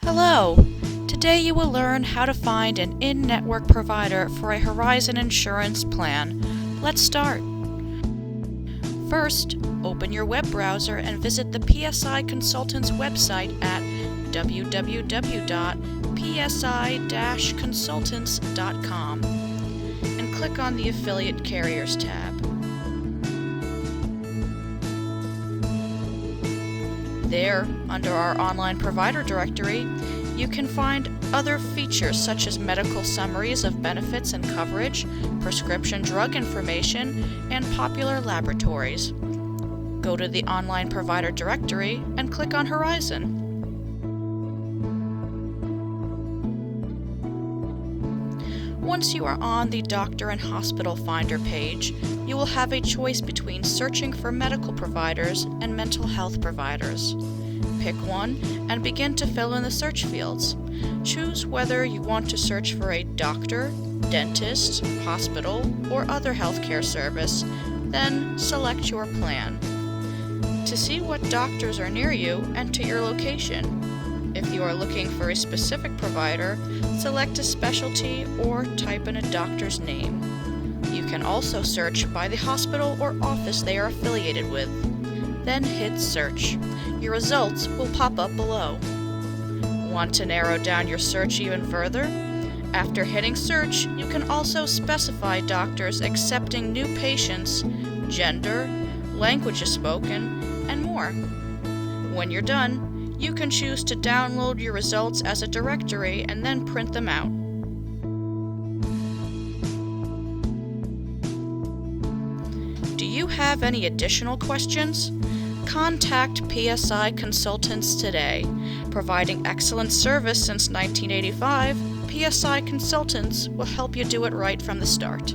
Hello! Today you will learn how to find an in-network provider for a Horizon insurance plan. Let's start. First, open your web browser and visit the PSI Consultants website at www.psi-consultants.com and click on the Affiliate Carriers tab. There, under our online provider directory, you can find other features such as medical summaries of benefits and coverage, prescription drug information, and popular laboratories. Go to the online provider directory and click on Horizon. Once you are on the Doctor and Hospital Finder page, you will have a choice between searching for medical providers and mental health providers. Pick one and begin to fill in the search fields. Choose whether you want to search for a doctor, dentist, hospital, or other healthcare service, then select your plan. To see what doctors are near you, enter your location. If you are looking for a specific provider, select a specialty or type in a doctor's name. You can also search by the hospital or office they are affiliated with. Then hit search. Your results will pop up below. Want to narrow down your search even further? After hitting search, you can also specify doctors accepting new patients, gender, languages spoken, and more. When you're done, you can choose to download your results as a directory and then print them out. Do you have any additional questions? Contact PSI Consultants today. Providing excellent service since 1985, PSI Consultants will help you do it right from the start.